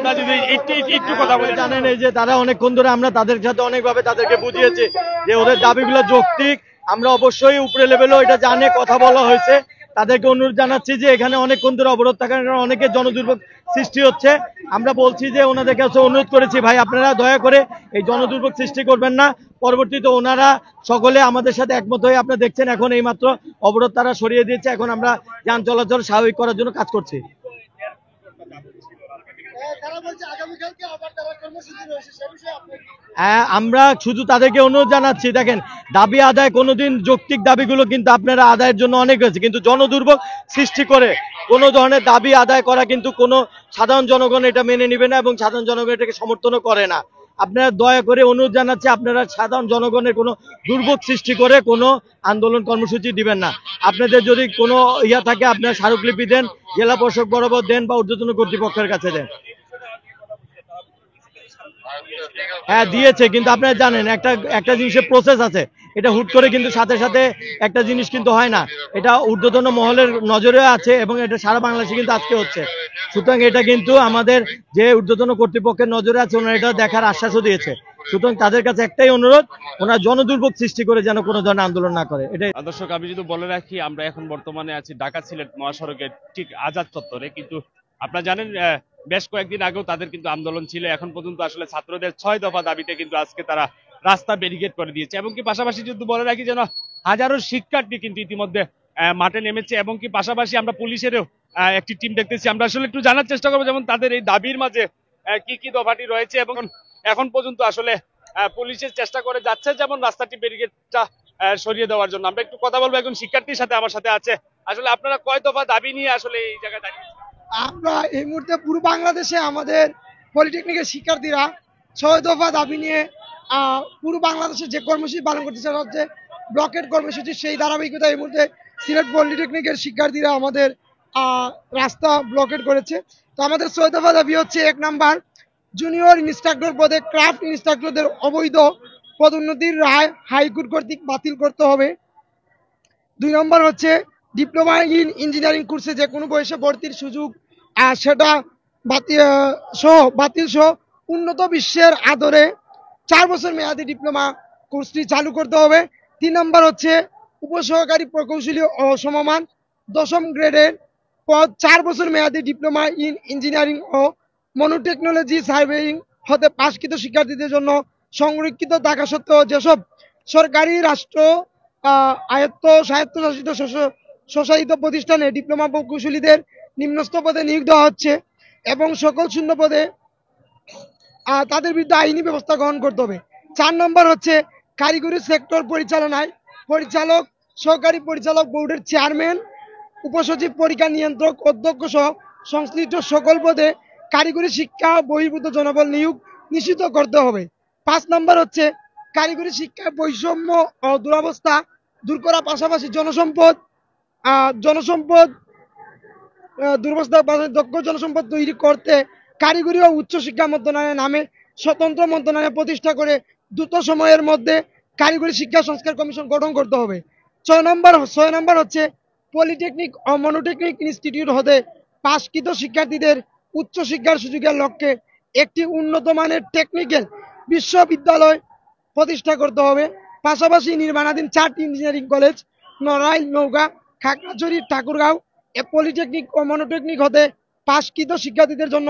আমরা যদি একটু কথা বলি, জানেন এই যে তারা অনেকক্ষণ ধরে আমরা তাদের সাথে অনেকভাবে তাদেরকে বুঝিয়েছি যে ওদের দাবিগুলো যৌক্তিক। আমরা অবশ্যই উপরে লেভেলেও এটা জানে কথা বলা হয়েছে। তাদেরকে অনুরোধ জানাচ্ছি যে এখানে অনেকক্ষণ ধরে অবরোধ থাকার কারণে অনেকে জনদুর্ভোগ সৃষ্টি হচ্ছে। আমরা বলছি যে ওনাদের কাছে অনুরোধ করেছি, ভাই আপনারা দয়া করে এই জনদুর্ভোগ সৃষ্টি করবেন না। পরবর্তীতে ওনারা সকলে আমাদের সাথে একমত হয়ে আপনারা দেখছেন এখন এইমাত্র অবরোধ তারা সরিয়ে দিয়েছে। এখন আমরা যান চলাচল স্বাভাবিক করার জন্য কাজ করছি। আমরা শুধু তাদেরকে অনুরোধ জানাচ্ছি, দেখেন দাবি আদায় কোনোদিন যৌক্তিক দাবিগুলো কিন্তু আপনারা আদায়ের জন্য অনেক হয়েছে, কিন্তু জনদুর্ভোগ সৃষ্টি করে কোনো ধরনের দাবি আদায় করা কিন্তু কোনো সাধারণ জনগণ এটা মেনে নিবে না এবং সাধারণ জনগণ এটাকে সমর্থনও করে না। আপনারা দয়া করে অনুরোধ জানাচ্ছি, আপনারা সাধারণ জনগণের কোনো দুর্ভোগ সৃষ্টি করে কোনো আন্দোলন কর্মসূচি দিবেন না। আপনাদের যদি কোনো ইয়া থাকে আপনারা স্মারকলিপি দেন, জেলা প্রশাসক বরাবর দেন বা ঊর্ধ্বতন কর্তৃপক্ষের কাছে দেন। হ্যাঁ দিয়েছে, কিন্তু আপনারা জানেন একটা জিনিসের প্রসেস আছে। এটা হুট করে কিন্তু সাথে সাথে একটা জিনিস কিন্তু হয় না। এটা ঊর্ধ্বতন মহলের নজরে আছে এবং এটা সারা বাংলাদেশে কিন্তু আজকে হচ্ছে। সুতরাং এটা কিন্তু আমাদের যে ঊর্ধ্বতন কর্তৃপক্ষের নজরে আছে, ওনারা এটা দেখার আশ্বাসও দিয়েছে। সুতরাং তাদের কাছে একটাই অনুরোধ, ওনারা জনদুর্ভোগ সৃষ্টি করে যেন কোনো ধরনের আন্দোলন না করে। এটাই। দর্শক আমি যদি বলে রাখি, আমরা এখন বর্তমানে আছি ঢাকা সিলেট মহাসড়কের ঠিক আজাদ চত্বরে। কিন্তু আপনারা জানেন বেশ কয়েকদিন আগেও তাদের কিন্তু আন্দোলন ছিল। এখন পর্যন্ত আসলে ছাত্রদের 6 দফা দাবিতে কিন্তু আজকে তারা রাস্তা ব্যারিকেড করে দিয়েছে। এবং কি পাশাপাশি যদি বলে রাখি যেন হাজারো শিক্ষার্থী কিন্তু ইতিমধ্যে মাঠে নেমেছে। এবং কি পাশাপাশি আমরা পুলিশেরও একটি টিম দেখতেছি। আমরা আসলে একটু জানার চেষ্টা করবো যেমন তাদের এই দাবির মাঝে কি কি দফাটি রয়েছে এবং এখন পর্যন্ত আসলে পুলিশের চেষ্টা করে যাচ্ছে যেমন রাস্তাটি ব্যারিকেডটা সরিয়ে দেওয়ার জন্য। আমরা একটু কথা বলবো একজন শিক্ষার্থীর সাথে আমার সাথে আছে। আসলে আপনারা কয় দফা দাবি নিয়ে আসলে এই জায়গায় দাঁড়িয়ে? আমরা এই মুহূর্তে পুরো বাংলাদেশে আমাদের পলিটেকনিকের শিক্ষার্থীরা 6 দফা দাবি নিয়ে পুরো বাংলাদেশে যে কর্মসূচি পালন করতে চাওয়া হচ্ছে ব্লকেট কর্মসূচি, সেই ধারাবাহিকতা এই মুহূর্তে সিলেট পলিটেকনিকের শিক্ষার্থীরা আমাদের রাস্তা ব্লকেট করেছে। তো আমাদের 6 দফা দাবি হচ্ছে, 1 নাম্বার জুনিয়র ইনস্ট্রাক্টর পদে ক্রাফট ইনস্ট্রাক্টরদের অবৈধ পদোন্নতির রায় হাইকোর্ট কর্তৃক বাতিল করতে হবে। 2 নম্বর হচ্ছে ডিপ্লোমা ইন ইঞ্জিনিয়ারিং কোর্সে যে কোনো বয়সে ভর্তির সুযোগ সেটা বাতিল সহ উন্নত বিশ্বের আদরে 4 বছর মেয়াদী ডিপ্লোমা কোর্সটি চালু করতে হবে। 3 নম্বর হচ্ছে উপসহকারী প্রকৌশলী ও সমমান 10ম গ্রেডের পদ 4 বছর মেয়াদী ডিপ্লোমা ইন ইঞ্জিনিয়ারিং ও মনোটেকনোলজি সার্ভেইং হতে পাশকৃত শিক্ষার্থীদের জন্য সংরক্ষিত থাকা সত্ত্বেও যেসব সরকারি রাষ্ট্র স্বায়ত্তশাসিত স্বশাসিত প্রতিষ্ঠানে ডিপ্লোমা প্রকৌশলীদের নিম্নস্থ পদে নিয়োগ দেওয়া হচ্ছে এবং সকল শূন্য পদে তাদের বিরুদ্ধে আইনি ব্যবস্থা গ্রহণ করতে হবে। 4 নম্বর হচ্ছে কারিগরি সেক্টর পরিচালনায় পরিচালক, সহকারী পরিচালক বোর্ডের চেয়ারম্যান, উপসচিব, পরীক্ষা নিয়ন্ত্রক, অধ্যক্ষ সহ সংশ্লিষ্ট সকল পদে কারিগরি শিক্ষা বহির্ভূত জনবল নিয়োগ নিশ্চিত করতে হবে। 5 নম্বর হচ্ছে কারিগরি শিক্ষার বৈষম্য ও দুরবস্থা দূর করার পাশাপাশি জনসম্পদ দুরবস্থার পাশাপাশি দক্ষ জনসম্পদ তৈরি করতে কারিগরি ও উচ্চশিক্ষা মন্ত্রণালয়ের নামে স্বতন্ত্র মন্ত্রণালয় প্রতিষ্ঠা করে দ্রুত সময়ের মধ্যে কারিগরি শিক্ষা সংস্কার কমিশন গঠন করতে হবে। 6 নম্বর হচ্ছে পলিটেকনিক ও মনোটেকনিক ইনস্টিটিউট হতে পাশকৃত শিক্ষার্থীদের উচ্চশিক্ষার সুযোগের লক্ষ্যে একটি উন্নত মানের টেকনিক্যাল বিশ্ববিদ্যালয় প্রতিষ্ঠা করতে হবে। পাশাপাশি নির্মাণাধীন 4টি engineering college Narail, Naogaon, Khagrachari, Thakurgaon polytechnic ও মনোটেকনিক হতে পাশকৃত শিক্ষার্থীদের জন্য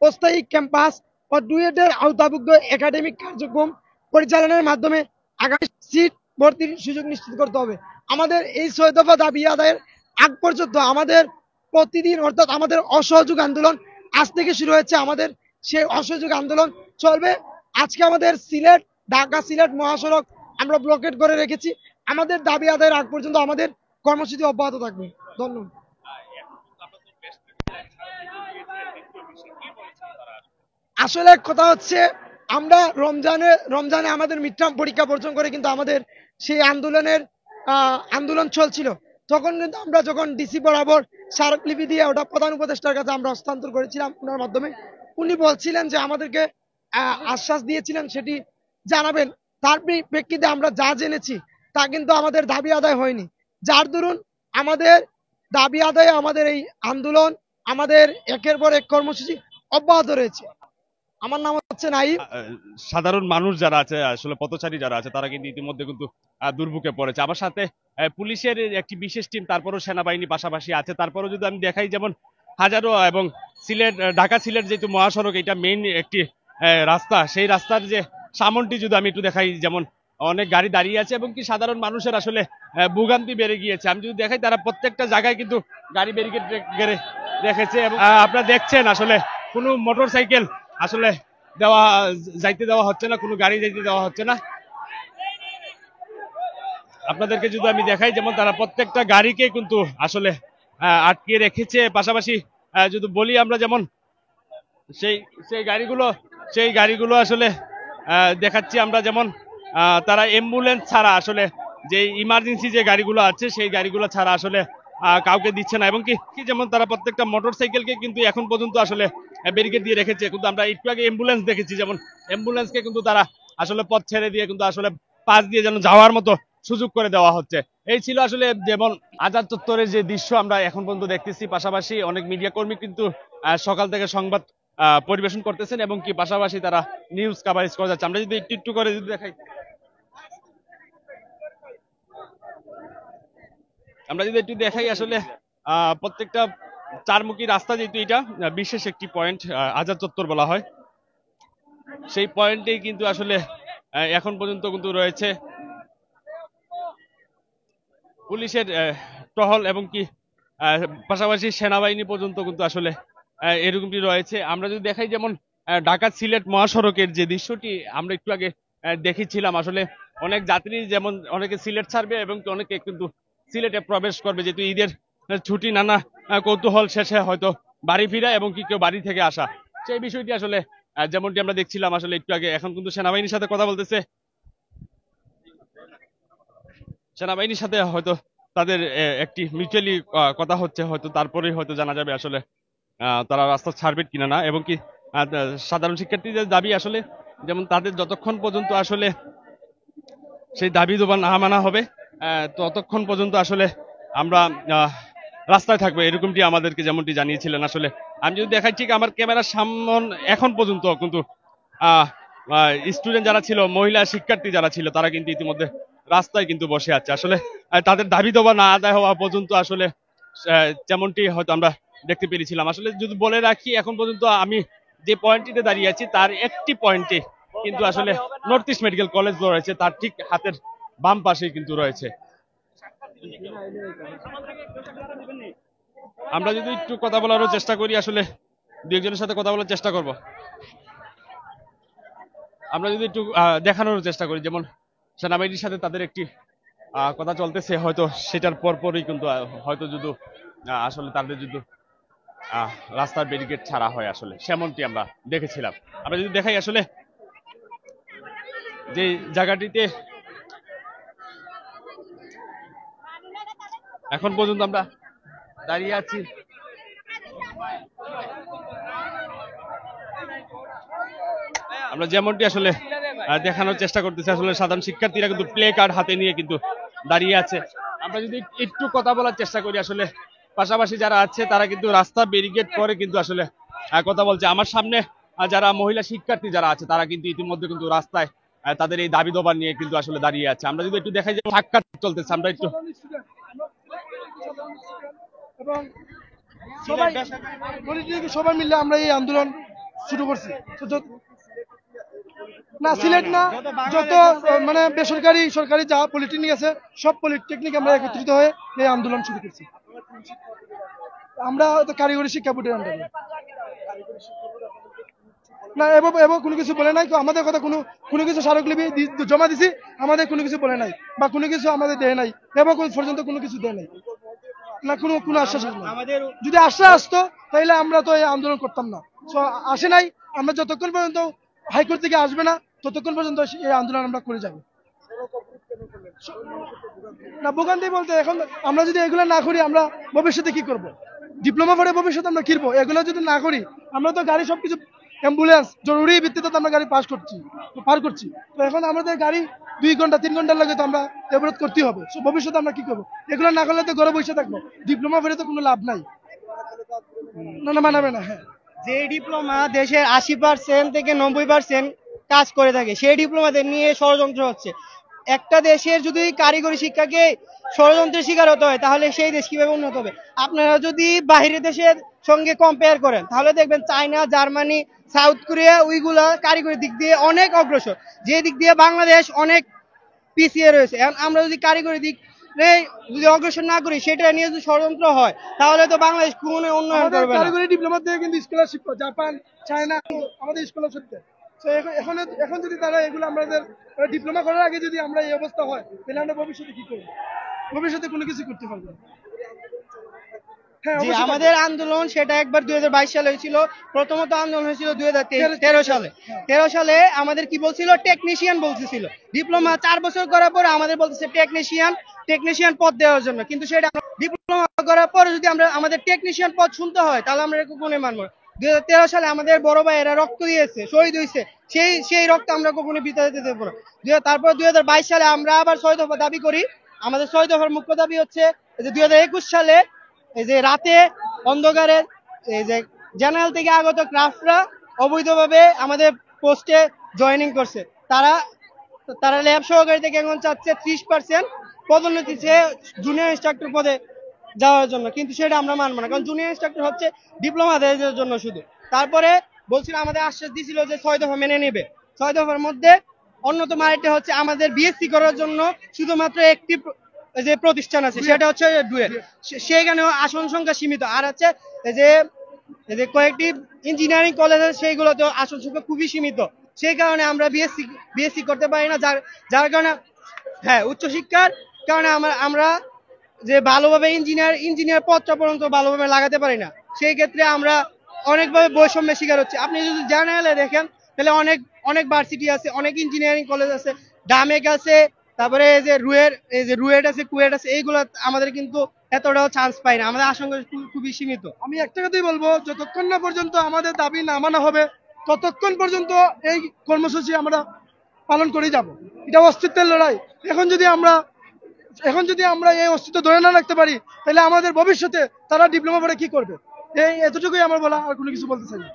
অস্থায়ী ক্যাম্পাস ও ডুয়েটের আওতাভুক্ত একাডেমিক কার্যক্রম পরিচালনার মাধ্যমে আগামী সিট ভর্তির সুযোগ নিশ্চিত করতে হবে। আমাদের এই 6 দফা দাবি আদায়ের আগ পর্যন্ত আমাদের প্রতিদিন অর্থাৎ আমাদের অসহযোগ আন্দোলন আজ থেকে শুরু হয়েছে। আমাদের সেই অসহযোগ আন্দোলন চলবে। আজকে আমাদের ঢাকা সিলেট মহাসড়ক আমরা ব্লকেট করে রেখেছি। আমাদের দাবি আদায়ের আগ পর্যন্ত আমাদের কর্মসূচি অব্যাহত থাকবে। ধন্যবাদ। আসলে কথা হচ্ছে আমরা রমজানে আমাদের মিড টার্ম পরীক্ষা বর্জন করে কিন্তু আমাদের সেই আন্দোলন চলছিল। তখন কিন্তু আমরা যখন ডিসি বরাবর স্মারকলিপি দিয়ে ওটা প্রধান উপদেষ্টার কাছে আমরা হস্তান্তর করেছিলাম ওনার মাধ্যমে। উনি বলছিলেন যে আমাদেরকে আশ্বাস দিয়েছিলেন সেটি জানাবেন। তার প্রেক্ষিতে আমরা যা জেনেছি তা কিন্তু আমাদের দাবি আদায় হয়নি, যার দরুন আমাদের দাবি আদায়ে আমাদের এই আন্দোলন, আমাদের একের পর এক কর্মসূচি অব্যাহত রয়েছে। আমার নাম হচ্ছে নাইব। সাধারণ মানুষ যারা আছে আসলে পথচারী যারা আছে তারা কিন্তু ইতিমধ্যে কিন্তু দুর্ভোগে পড়েছে। আমার সাথে পুলিশের একটি বিশেষ টিম, তারপরও সেনাবাহিনী পাশাপাশি আছে। তারপরও যদি আমি দেখাই, যেমন হাজারো এবং ঢাকা সিলেট যেহেতু মহাসড়ক, এটা মেইন একটি রাস্তা, সেই রাস্তার যে সামনটি যদি আমি একটু দেখাই, যেমন অনেক গাড়ি দাঁড়িয়ে আছে এবং কি সাধারণ মানুষের আসলে ভোগান্তি বেড়ে গিয়েছে। আমি যদি দেখাই, তারা প্রত্যেকটা জায়গায় কিন্তু গাড়ি ব্যারিকেড রেখেছে এবং আপনারা দেখছেন আসলে কোনো মোটর সাইকেল আসলে যাইতে দেওয়া হচ্ছে না, কোনো গাড়ি যাইতে দেওয়া হচ্ছে না। আপনাদেরকে যদি আমি দেখাই, যেমন তারা প্রত্যেকটা গাড়িকে কিন্তু আসলে আটকে রেখেছে। পাশাপাশি যদি বলি আমরা, যেমন সেই গাড়িগুলো আসলে দেখাচ্ছি আমরা, যেমন তারা অ্যাম্বুলেন্স ছাড়া আসলে যে ইমার্জেন্সি যে গাড়িগুলো আছে সেই গাড়িগুলো ছাড়া আসলে কাউকে দিচ্ছে না। এবং কি যেমন তারা প্রত্যেকটা মোটর সাইকেলকে কিন্তু এখন পর্যন্ত আসলে ব্যারিকেড দিয়ে রেখেছে। কিন্তু আমরা একটু আগে অ্যাম্বুলেন্স দেখেছি, যেমন অ্যাম্বুলেন্সকে কিন্তু তারা আসলে পথ ছেড়ে দিয়ে কিন্তু আসলে পাশ দিয়ে যেন যাওয়ার মতো সুযোগ করে দেওয়া হচ্ছে। এই ছিল আসলে যেমন আজাদ চত্বরের যে দৃশ্য আমরা এখন পর্যন্ত দেখতেছি। পাশাপাশি অনেক মিডিয়া কর্মী কিন্তু সকাল থেকে সংবাদ পরিবেশন করতেছেন এবং কি পাশাপাশি তারা নিউজ কভারেজ করে যাচ্ছে। আমরা যদি একটু করে যদি দেখাই, আসলে প্রত্যেকটা চারমুখী রাস্তা, যেহেতু এটা বিশেষ একটি পয়েন্ট আজাদ চত্বর বলা হয়, সেই পয়েন্টেই কিন্তু আসলে এখন পর্যন্ত কিন্তু রয়েছে পুলিশের টহল এবং কি পাশাপাশি সেনাবাহিনী পর্যন্ত কিন্তু আসলে এরকমটি রয়েছে। আমরা যদি দেখাই, যেমন ঢাকা সিলেট মহাসড়কের যে দৃশ্যটি আমরা একটু আগে দেখেছিলাম, আসলে অনেক যাত্রী যেমন অনেকে সিলেট ছাড়বে এবং অনেকে কিন্তু সিলেটে প্রবেশ করবে, যেহেতু ঈদের ছুটি, নানা কৌতূহল শেষে হয়তো বাড়ি ফিরা এবং কি কেউ বাড়ি থেকে আসা, সেই বিষয়টি আসলে যেমনটি আমরা দেখছিলাম আসলে একটু আগে। এখন কিন্তু সেনাবাহিনীর সাথে কথা বলতেছে, সেনাবাহিনীর সাথে হয়তো তাদের একটি মিউচুয়ালি কথা হচ্ছে, হয়তো তারপরেই হয়তো জানা যাবে আসলে তারা রাস্তা ছাড়বে কিনা না। এবং কি সাধারণ শিক্ষার্থীদের দাবি আসলে, যেমন তাদের যতক্ষণ পর্যন্ত আসলে সেই দাবি দাবা না মানা হবে ততক্ষণ পর্যন্ত আসলে আমরা রাস্তায় থাকবো, এরকমটি আমাদেরকে যেমনটি জানিয়েছিলেন। আসলে আমি যদি দেখাই, ঠিক আমার ক্যামেরার সামনে এখন পর্যন্ত কিন্তু স্টুডেন্ট যারা ছিল, মহিলা শিক্ষার্থী যারা ছিল, তারা কিন্তু ইতিমধ্যে রাস্তায় কিন্তু বসে আছে। আসলে তাদের দাবি দাবা না আদায় হওয়া পর্যন্ত আসলে যেমনটি হয়তো আমরা দেখতে পেরেছিলাম। আসলে যদি বলে রাখি, এখন পর্যন্ত আমি যে পয়েন্টটিতে দাঁড়িয়ে আছি তার একটি পয়েন্টে কিন্তু আসলে নর্থ ইস্ট মেডিকেল কলেজ রয়েছে, তার ঠিক হাতের বাম পাশেই কিন্তু রয়েছে। আমরা যদি একটু কথা বলারও চেষ্টা করি, আসলে দু একজনের সাথে কথা বলার চেষ্টা করব। আমরা যদি একটু দেখানোর চেষ্টা করি, যেমন সেনাবাহিনীর সাথে তাদের একটি কথা চলতেছে, হয়তো সেটার পরপরই কিন্তু হয়তো যদি আসলে তাদের যদি রাস্তার ব্যারিকেড ছাড়া হয়, আসলে সেমনটি আমরা দেখেছিলাম। আমরা যদি দেখাই, আসলে যে জায়গাটিতে এখন পর্যন্ত আমরা দাঁড়িয়ে আছি, আমরা যেমনটি আসলে দেখানোর চেষ্টা করতেছি, আসলে সাধারণ শিক্ষার্থীরা কিন্তু প্লে কার্ড হাতে নিয়ে কিন্তু দাঁড়িয়ে আছে। আমরা যদি একটু কথা বলার চেষ্টা করি, আসলে পাশাপাশি যারা আছে তারা কিন্তু রাস্তা ব্যারিকেড করে কিন্তু আসলে কথা বলছে। আমার সামনে যারা মহিলা শিক্ষার্থী যারা আছে তারা কিন্তু ইতিমধ্যে কিন্তু রাস্তায় তাদের এই দাবি দাবা নিয়ে কিন্তু আসলে দাঁড়িয়ে আছে। আমরা যদি একটু দেখাই যে সাক্ষাৎ চলতেছে, আমরা একটু এবং সবাই মিলে আমরা এই আন্দোলন শুরু করছি। না সিলেট না, যত মানে বেসরকারি সরকারি যা পলিটেকনিক আছে সব পলিটেকনিক আমরা একত্রিত হয়ে এই আন্দোলন শুরু করছি। আমরা কারিগরি শিক্ষা বোর্ডের আন্ডারে না, এবং কোনো কিছু বলে নাই, আমাদের কথা কোনো কিছু স্মারকলিপি জমা দিছি, আমাদের কোনো কিছু বলে নাই বা কোনো কিছু আমাদের দেয় নাই, এবং পর্যন্ত কোনো কিছু দেয় নাই না, কোনো আশ্বাস নেই। যদি আশ্বাস আসতো তাহলে আমরা তো এই আন্দোলন করতাম না, আসে নাই। আমরা যতক্ষণ পর্যন্ত হাইকোর্ট থেকে আসবে না ততক্ষণ পর্যন্ত এই আন্দোলন আমরা করে যাব না। ভোগান্তি বলতে এখন আমরা যদি এগুলো না করি, আমরা ভবিষ্যতে কি করব? ডিপ্লোমা পড়ে ভবিষ্যতে আমরা কিনবো, এগুলো যদি না করি, আমরা তো গাড়ি সবকিছু অ্যাম্বুলেন্স জরুরি ভিত্তিতে তো আমরা গাড়ি পার করছি। তো এখন আমাদের গাড়ি 2 ঘন্টা 3 ঘন্টার লাগে তো আমরা অবরোধ করতে হবে। ভবিষ্যতে আমরা কি করবো? এগুলো না করলে তো ঘরে বসে থাকবো, ডিপ্লোমা পড়ে তো কোনো লাভ নাই। না মানাবে না। হ্যাঁ, যে ডিপ্লোমা দেশের 80% থেকে 90% কাজ করে থাকে, সেই ডিপ্লোমাদের নিয়ে ষড়যন্ত্র হচ্ছে। একটা দেশের যদি কারিগরি শিক্ষাকে ষড়যন্ত্রের শিকার হতে হয়, তাহলে সেই দেশ কিভাবে উন্নত হবে? আপনারা যদি বাইরের দেশের সঙ্গে কম্পেয়ার করেন, তাহলে দেখবেন চায়না, জার্মানি, সাউথ কোরিয়া, ওইগুলা কারিগরি দিক দিয়ে অনেক অগ্রসর, যে দিক দিয়ে বাংলাদেশ অনেক পিছিয়ে রয়েছে। এখন আমরা যদি কারিগরি দিক যদি অগ্রসর না করি, সেটা নিয়ে যদি ষড়যন্ত্র হয়, তাহলে তো বাংলাদেশ কোনো উন্নয়ন করবে না। কারিগরি ডিপ্লোমা থেকে কিন্তু স্কলারশিপ জাপান, চায়না আমাদের স্কলারশিপ দেয়। তো এখন এখন যদি তারা এগুলো আমাদের ডিপ্লোমা করার আগে যদি আমরা এই অবস্থা হয়, তাহলে আমরা ভবিষ্যতে কি করবো? ভবিষ্যতে কোনো কিছু করতে পারবো না। হ্যাঁ, জি, আমাদের আন্দোলন সেটা একবার 2022 সালে হয়েছিল। প্রথমত আন্দোলন হয়েছিল 2013 সালে। 13 সালে আমাদের কি বলছিল? টেকনিশিয়ান বলতেছিল। ডিপ্লোমা 4 বছর করার পর আমাদের বলতেছে টেকনিশিয়ান পদ দেওয়ার জন্য। কিন্তু সেটা ডিপ্লোমা করার পর যদি আমরা আমাদের টেকনিশিয়ান পদ শুনতে হয়, তাহলে আমরা কখনোই মানবো না। 2013 সালে আমাদের বড় ভাইয়েরা রক্ত দিয়েছে, শহীদ হয়েছে, সেই রক্ত আমরা কখনোই বৃথা যেতে দেবো না। তারপর 2022 সালে আমরা আবার 6 দফা দাবি করি। আমাদের 6 দফার মুখ্য দাবি হচ্ছে যে 2021 সালে এই যে রাতে অন্ধকারে এই যে জেনারেল থেকে আগত ক্রাফটরা অবৈধভাবে আমাদের পোস্টে জয়েনিং করছে। তারা ল্যাব সহকারী থেকে এখন চাচ্ছে 30% পদোন্নতি চেয়ে জুনিয়র ইনস্ট্রাক্টর পদে যাওয়ার জন্য। কিন্তু সেটা আমরা মানবো না, কারণ জুনিয়র ইনস্ট্রাক্টর হচ্ছে ডিপ্লোমাদের জন্য শুধু। তারপরে বলছিল, আমাদের আশ্বাস দিছিল যে 6 দফা মেনে নেবে। 6 দফার মধ্যে অন্যতম আরেকটা হচ্ছে আমাদের বিএসসি করার জন্য শুধুমাত্র একটি যে প্রতিষ্ঠান আছে, সেটা হচ্ছে ডুয়েল। সেখানেও আসন সংখ্যা সীমিত। আর হচ্ছে এই যে কয়েকটি ইঞ্জিনিয়ারিং কলেজ আছে, সেইগুলোতে আসন সংখ্যা খুবই সীমিত। সেই কারণে আমরা বিএসসি করতে পারি না। যার কারণে হ্যাঁ, উচ্চশিক্ষার কারণে আমরা যে ভালোভাবে ইঞ্জিনিয়ার পদটা পর্যন্ত ভালোভাবে লাগাতে পারি না। সেই ক্ষেত্রে আমরা অনেকভাবে বৈষম্যের শিকার হচ্ছে। আপনি যদি জেনারেলে দেখেন, তাহলে অনেক ভার্সিটি আছে, অনেক ইঞ্জিনিয়ারিং কলেজ আছে, ডামেক আছে, তারপরে এই যে রুয়েট আছে, কুয়েট আছে, এইগুলো আমাদের কিন্তু এতটাও চান্স পাই না। আমাদের আশঙ্কা খুবই সীমিত। আমি একটা কথাই বলবো, যতক্ষণ না পর্যন্ত আমাদের দাবি না মানা হবে, ততক্ষণ পর্যন্ত এই কর্মসূচি আমরা পালন করে যাব। এটা অস্তিত্বের লড়াই। এখন যদি আমরা এই অস্তিত্ব ধরে না রাখতে পারি, তাহলে আমাদের ভবিষ্যতে তারা ডিপ্লোমা পড়ে কি করবে? এতটুকুই আমার বলা, আর কোনো কিছু বলতে চাই না।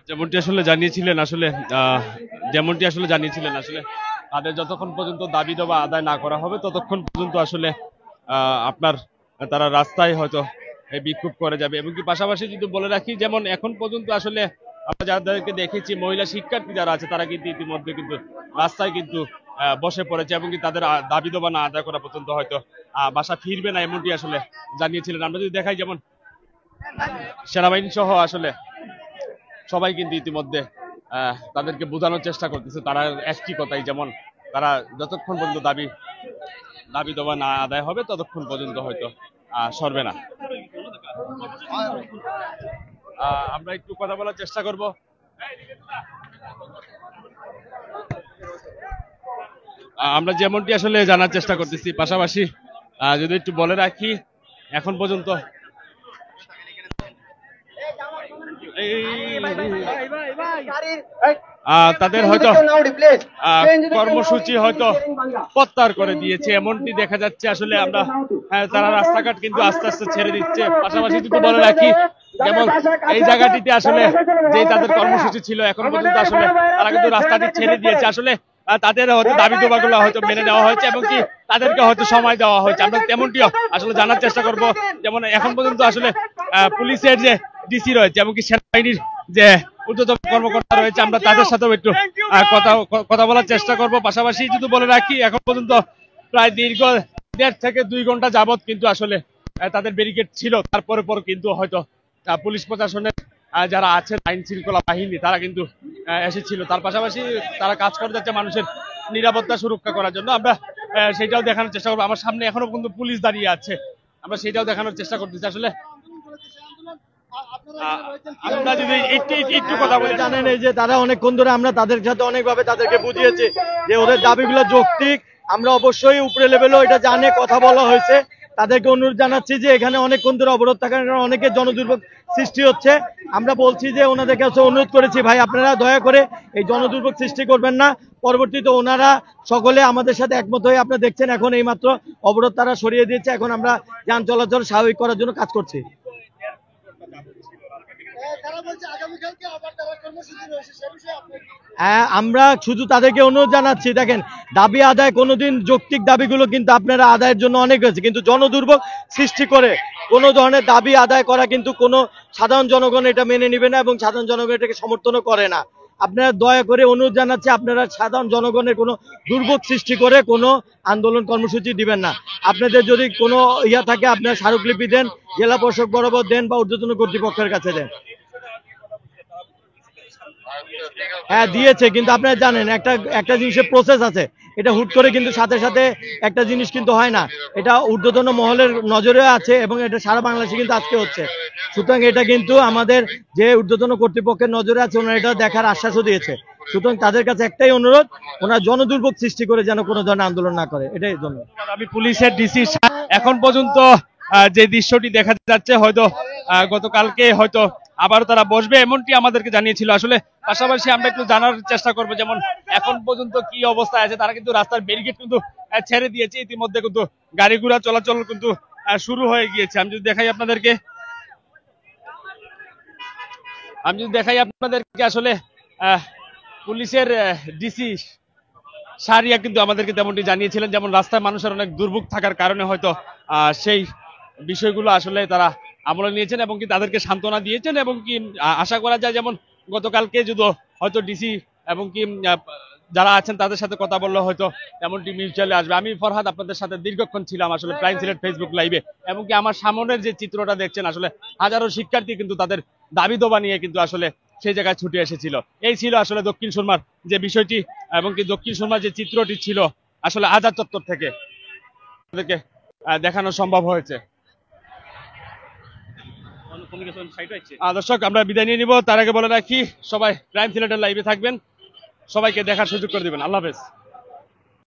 যেমনটি আসলে জানিয়েছিলেন আসলে তাদের যতক্ষণ পর্যন্ত দাবি দাবা আদায় না করা হবে, ততক্ষণ পর্যন্ত আসলে আপনার তারা রাস্তায় হয়তো এই বিক্ষোভ করে যাবে। এবং কি পাশাপাশি যদি বলে রাখি, যেমন এখন পর্যন্ত আসলে আমরা যাদেরকে দেখেছি, মহিলা শিক্ষার্থী যারা আছে, তারা কিন্তু ইতিমধ্যে কিন্তু রাস্তায় কিন্তু বসে পড়েছে এবং কি তাদের দাবি দাবা না আদায় করা পর্যন্ত হয়তো বাসা ফিরবে না, এমনটি আসলে জানিয়েছিলেন। আমরা যদি দেখাই, যেমন সেনাবাহিনী সহ আসলে সবাই কিন্তু ইতিমধ্যে তাদেরকে বোঝানোর চেষ্টা করতেছে। তারা একটি কথাই, যেমন তারা যতক্ষণ পর্যন্ত দাবি দাবা না আদায় হবে, ততক্ষণ পর্যন্ত হয়তো সরবে না। আমরা একটু কথা বলার চেষ্টা করব। আমরা যেমনটি আসলে জানার চেষ্টা করতেছি, পাশাপাশি যদি একটু বলে রাখি, এখন পর্যন্ত তাদের হয়তো কর্মসূচি হয়তো প্রত্যাহার করে দিয়েছে, এমনটি দেখা যাচ্ছে। আসলে আমরা তারা রাস্তাঘাট কিন্তু আস্তে আস্তে ছেড়ে দিচ্ছে। পাশাপাশি যদি বলে রাখি, যেমন এই জায়গাটিতে আসলে যে তাদের কর্মসূচি ছিল, এখন পর্যন্ত আসলে তারা কিন্তু রাস্তাটি ছেড়ে দিয়েছে। আসলে তাদের হয়তো দাবি দাবাগুলো হয়তো মেনে নেওয়া হয়েছে এবং কি তাদেরকে হয়তো সময় দেওয়া হয়েছে। আমরা তেমনটিও আসলে জানার চেষ্টা করব। যেমন এখন পর্যন্ত আসলে পুলিশের যে ডিসি রয়েছে এবং কি সেনাবাহিনীর যে ঊর্ধ্বতন কর্মকর্তা রয়েছে, আমরা তাদের সাথেও একটু কথা বলার চেষ্টা করব। পাশাপাশি যদি বলে রাখি, এখন পর্যন্ত প্রায় দীর্ঘ 1.5 থেকে 2 ঘন্টা যাবত কিন্তু আসলে তাদের ব্যারিকেড ছিল। তারপরে কিন্তু হয়তো পুলিশ প্রশাসনের যারা আছেন, আইন শৃঙ্খলা বাহিনী, তারা কিন্তু এসেছিল। তার পাশাপাশি তারা কাজ করে যাচ্ছে মানুষের নিরাপত্তা সুরক্ষা করার জন্য। আমরা সেটাও দেখানোর চেষ্টা করবো। আমার সামনে এখনো কিন্তু পুলিশ দাঁড়িয়ে আছে, আমরা সেটাও দেখানোর চেষ্টা করতেছি। আসলে আমরা যদি একটু কথা বলি, জানেন এই যে তারা অনেকক্ষণ ধরে আমরা তাদের সাথে অনেকভাবে তাদেরকে বুঝিয়েছি যে ওদের দাবিগুলো যৌক্তিক। আমরা অবশ্যই উপরে লেভেলেও এটা জানে কথা বলা হয়েছে। তাদেরকে অনুরোধ জানাচ্ছি যে এখানে অনেকক্ষণ ধরে অবরোধ থাকার কারণে অনেকের জনদুর্ভোগ সৃষ্টি হচ্ছে। আমরা বলছি যে ওনাদের কাছে অনুরোধ করেছি, ভাই আপনারা দয়া করে এই জনদুর্ভোগ সৃষ্টি করবেন না। পরবর্তীতে ওনারা সকলে আমাদের সাথে একমত হয়ে, আপনারা দেখছেন এখন এইমাত্র অবরোধ তারা সরিয়ে দিয়েছে। এখন আমরা যান চলাচল স্বাভাবিক করার জন্য কাজ করছি। আমরা শুধু তাদেরকে অনুরোধ জানাচ্ছি, দেখেন দাবি আদায় কোনোদিন যৌক্তিক দাবিগুলো কিন্তু আপনারা আদায়ের জন্য অনেক হয়েছে, কিন্তু জনদুর্ভোগ সৃষ্টি করে কোনো ধরনের দাবি আদায় করা কিন্তু কোনো সাধারণ জনগণ এটা মেনে নেবে না এবং সাধারণ জনগণ এটাকে সমর্থনও করে না। আপনারা দয়া করে অনুরোধ জানাচ্ছি, আপনারা সাধারণ জনগণের কোনো দুর্ভোগ সৃষ্টি করে কোনো আন্দোলন কর্মসূচি দিবেন না। আপনাদের যদি কোনো ইয়া থাকে আপনারা স্মারকলিপি দেন, জেলা প্রশাসক বরাবর দেন বা ঊর্ধ্বতন কর্তৃপক্ষের কাছে দেন। হ্যাঁ দিয়েছে, কিন্তু আপনারা জানেন একটা জিনিসের প্রসেস আছে, এটা হুট করে কিন্তু সাথে সাথে একটা জিনিস কিন্তু হয় না, এটা ঊর্ধ্বতন মহলের নজরে আছে এবং এটা সারা বাংলাদেশে কিন্তু আজকে হচ্ছে। সুতরাং এটা কিন্তু আমাদের যে ঊর্ধ্বতন কর্তৃপক্ষের নজরে আছে, ওনারা এটা দেখার আশ্বাসও দিয়েছে। সুতরাং তাদের কাছে একটাই অনুরোধ, ওনারা জনদুর্ভোগ সৃষ্টি করে যেন কোনো ধরনের আন্দোলন না করে, এটাই জন্য। আমি পুলিশের ডিসি এখন পর্যন্ত যে দৃশ্যটি দেখা যাচ্ছে, হয়তো গতকালকে হয়তো আবারও তারা বসবে এমনটি আমাদেরকে জানিয়েছিল। আসলে পাশাপাশি আমরা একটু জানার চেষ্টা করবো, যেমন এখন পর্যন্ত কি অবস্থায় আছে। তারা কিন্তু রাস্তার ব্যারিকেড কিন্তু ছেড়ে দিয়েছে, ইতিমধ্যে কিন্তু গাড়ি ঘোড়া চলাচল কিন্তু শুরু হয়ে গিয়েছে। আমি যদি দেখাই আপনাদেরকে আসলে পুলিশের ডিসি শাহরিয়া কিন্তু আমাদেরকে তেমনটি জানিয়েছিলেন, যেমন রাস্তায় মানুষের অনেক দুর্ভোগ থাকার কারণে হয়তো সেই বিষয়গুলো আসলে তারা আমলে নিয়েছেন এবং কি তাদেরকে সান্ত্বনা দিয়েছেন এবং কি আশা করা যায় যেমন গতকালকে যদি হয়তো ডিসি এবং কি যারা আছেন তাদের সাথে কথা বললে হয়তো এমনটি মিউচুয়ালি আসবে। আমি ফরহাদ আপনাদের সাথে দীর্ঘক্ষণ ছিলাম আসলে প্রাইম সিলেট ফেসবুক লাইভে, এবং কি আমার সামনের যে চিত্রটা দেখছেন আসলে হাজারো শিক্ষার্থী কিন্তু তাদের দাবি দাবা নিয়ে কিন্তু আসলে সেই জায়গায় ছুটে এসেছিল। এই ছিল আসলে দক্ষিণ সুরমার যে বিষয়টি এবং কি দক্ষিণ সুরমার যে চিত্রটি ছিল আসলে আজাদ চত্বর থেকে তাদেরকে দেখানো সম্ভব হয়েছে। দর্শক আমরা বিদায় নিয়ে নিব, তার আগে বলে রাখি সবাই প্রাইম সিলেটের লাইভে থাকবেন, সবাইকে দেখার সুযোগ করে দিবেন। আল্লাহ হাফেজ।